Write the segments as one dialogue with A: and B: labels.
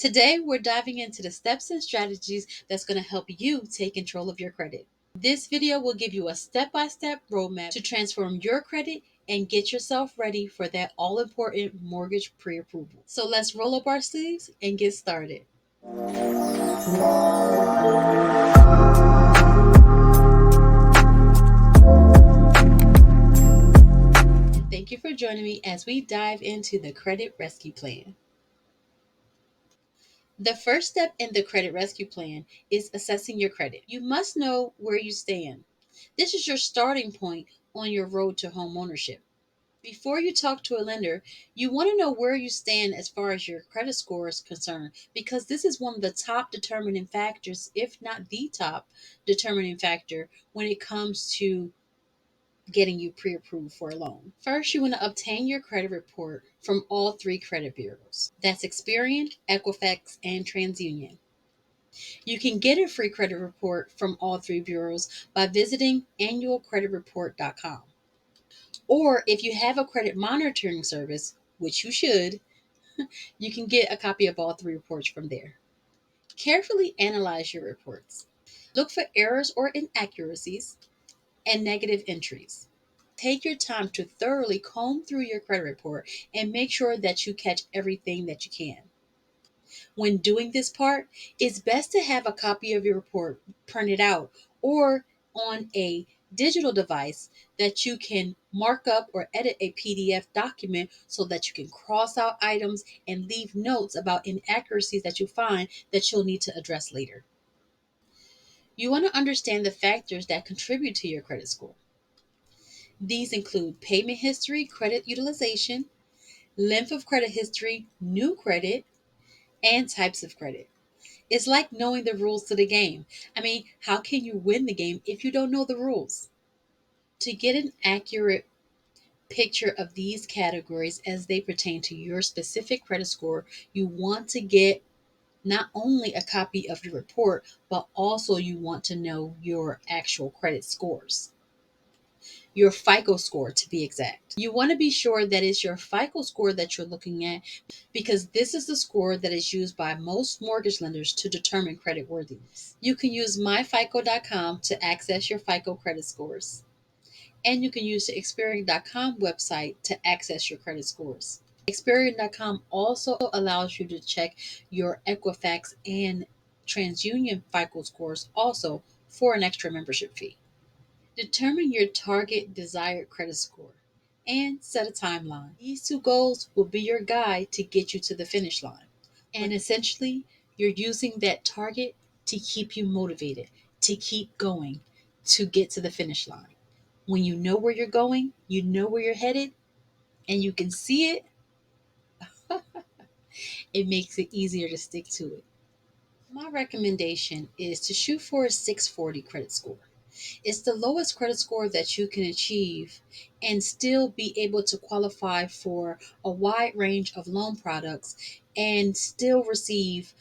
A: Today, we're diving into the steps and strategies that's going to help you take control of your credit. This video will give you a step-by-step roadmap to transform your credit and get yourself ready for that all-important mortgage pre-approval. So let's roll up our sleeves and get started. Thank you for joining me as we dive into the credit rescue plan. The first step in the credit rescue plan is assessing your credit. You must know where you stand. This is your starting point on your road to home ownership. Before you talk to a lender, you want to know where you stand as far as your credit score is concerned, because this is one of the top determining factors, if not the top determining factor, when it comes to getting you pre-approved for a loan. First, you want to obtain your credit report from all three credit bureaus. That's Experian, Equifax, and TransUnion. You can get a free credit report from all three bureaus by visiting annualcreditreport.com. Or if you have a credit monitoring service, which you should, you can get a copy of all three reports from there. Carefully analyze your reports. Look for errors or inaccuracies and negative entries. Take your time to thoroughly comb through your credit report and make sure that you catch everything that you can. When doing this part, it's best to have a copy of your report printed out or on a digital device that you can mark up or edit a PDF document so that you can cross out items and leave notes about inaccuracies that you find that you'll need to address later. You want to understand the factors that contribute to your credit score. These include payment history, credit utilization, length of credit history, new credit, and types of credit. It's like knowing the rules to the game. How can you win the game if you don't know the rules? To get an accurate picture of these categories as they pertain to your specific credit score, you want to get not only a copy of your report, but also you want to know your actual credit scores. Your FICO score, to be exact. You want to be sure that it's your FICO score that you're looking at, because this is the score that is used by most mortgage lenders to determine credit worthiness. You can use myfico.com to access your FICO credit scores, and you can use the Experian.com website to access your credit scores. Experian.com also allows you to check your Equifax and TransUnion FICO scores also for an extra membership fee. Determine your target desired credit score and set a timeline. These two goals will be your guide to get you to the finish line. And essentially, you're using that target to keep you motivated, to keep going, to get to the finish line. When you know where you're going, you know where you're headed, and you can see it, it makes it easier to stick to it. My recommendation is to shoot for a 640 credit score. It's the lowest credit score that you can achieve and still be able to qualify for a wide range of loan products and still receive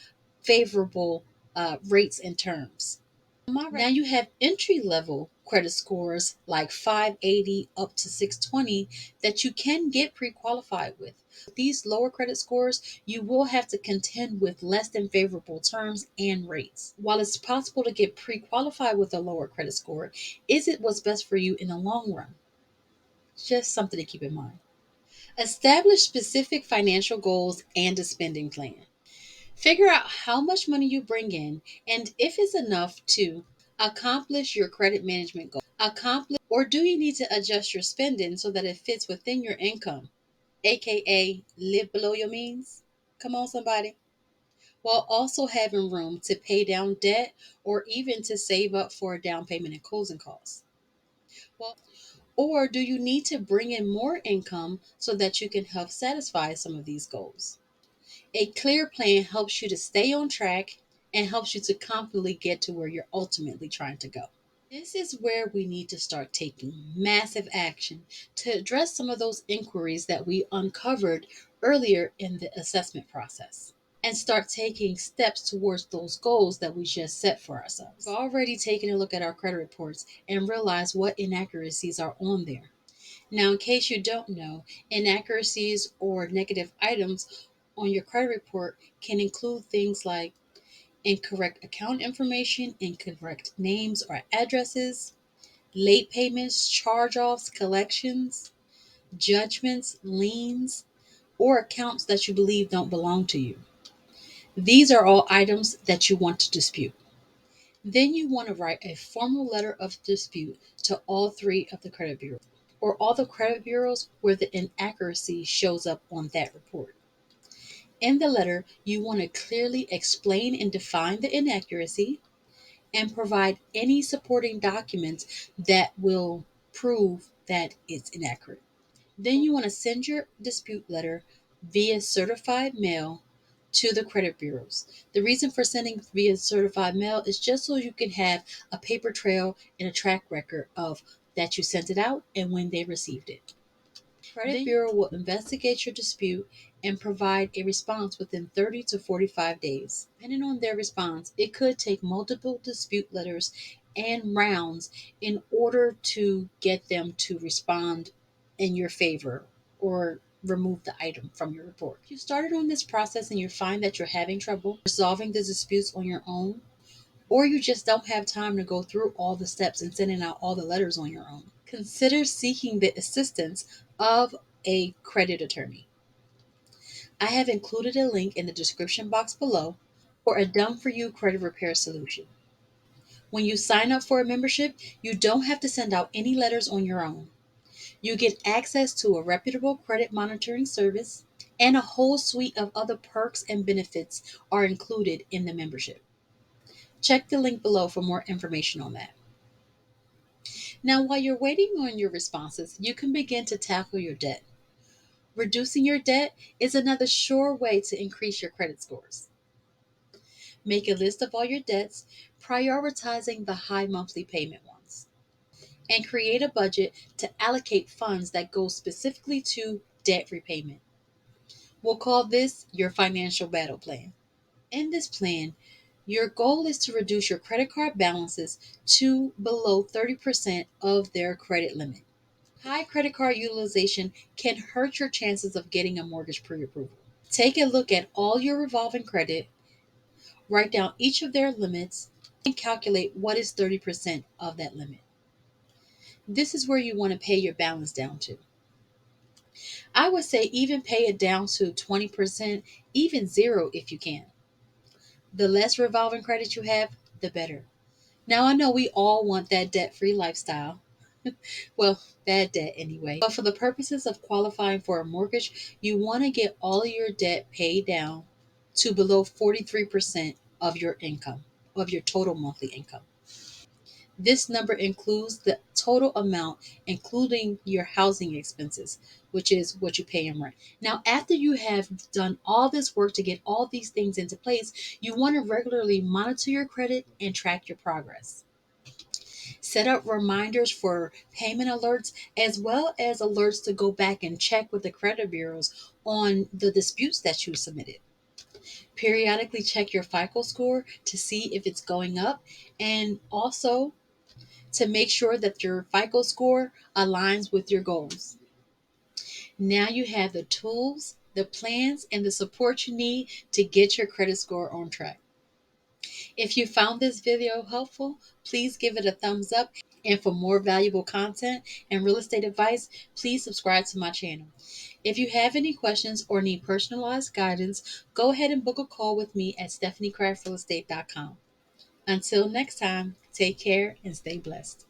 A: favorable rates and terms. Now you have entry level credit scores like 580 up to 620 that you can get pre-qualified with. These lower credit scores, you will have to contend with less than favorable terms and rates. While it's possible to get pre-qualified with a lower credit score, is it what's best for you in the long run? Just something to keep in mind. Establish specific financial goals and a spending plan. Figure out how much money you bring in and if it's enough to accomplish your credit management goal. Or do you need to adjust your spending so that it fits within your income, aka live below your means? Come on, somebody. While also having room to pay down debt or even to save up for a down payment and closing costs. Well, or do you need to bring in more income so that you can help satisfy some of these goals? A clear plan helps you to stay on track and helps you to confidently get to where you're ultimately trying to go. This is where we need to start taking massive action to address some of those inquiries that we uncovered earlier in the assessment process and start taking steps towards those goals that we just set for ourselves. We've already taken a look at our credit reports and realized what inaccuracies are on there. Now, in case you don't know, inaccuracies or negative items on your credit report can include things like incorrect account information, incorrect names or addresses, late payments, charge offs, collections, judgments, liens, or accounts that you believe don't belong to you. These are all items that you want to dispute. Then you want to write a formal letter of dispute to all three of the credit bureaus, or all the credit bureaus where the inaccuracy shows up on that report. In the letter, you want to clearly explain and define the inaccuracy and provide any supporting documents that will prove that it's inaccurate. Then you want to send your dispute letter via certified mail to the credit bureaus. The reason for sending via certified mail is just so you can have a paper trail and a track record of that you sent it out and when they received it. Credit bureau will investigate your dispute and provide a response within 30 to 45 days. Depending on their response, it could take multiple dispute letters and rounds in order to get them to respond in your favor or remove the item from your report. If you started on this process and you find that you're having trouble resolving the disputes on your own, or you just don't have time to go through all the steps and sending out all the letters on your own, consider seeking the assistance of a credit attorney. I have included a link in the description box below for a done for you credit repair solution. When you sign up for a membership, you don't have to send out any letters on your own. You get access to a reputable credit monitoring service, and a whole suite of other perks and benefits are included in the membership. Check the link below for more information on that. Now, while you're waiting on your responses, you can begin to tackle your debt. Reducing your debt is another sure way to increase your credit scores. Make a list of all your debts, prioritizing the high monthly payment ones, and create a budget to allocate funds that go specifically to debt repayment. We'll call this your financial battle plan. In this plan, your goal is to reduce your credit card balances to below 30% of their credit limit. High credit card utilization can hurt your chances of getting a mortgage pre-approval. Take a look at all your revolving credit, write down each of their limits, and calculate what is 30% of that limit. This is where you want to pay your balance down to. I would say even pay it down to 20%, even zero if you can. The less revolving credit you have, the better. Now, I know we all want that debt free lifestyle. Well, bad debt anyway. But for the purposes of qualifying for a mortgage, you want to get all of your debt paid down to below 43% of your income, of your total monthly income. This number includes the total amount, including your housing expenses, which is what you pay in rent. Now, after you have done all this work to get all these things into place, you want to regularly monitor your credit and track your progress. Set up reminders for payment alerts as well as alerts to go back and check with the credit bureaus on the disputes that you submitted. Periodically check your FICO score to see if it's going up, and also to make sure that your FICO score aligns with your goals. Now you have the tools, the plans, and the support you need to get your credit score on track. If you found this video helpful, please give it a thumbs up. And for more valuable content and real estate advice, please subscribe to my channel. If you have any questions or need personalized guidance, go ahead and book a call with me at stephaniecraftrealestate.com. Until next time, take care and stay blessed.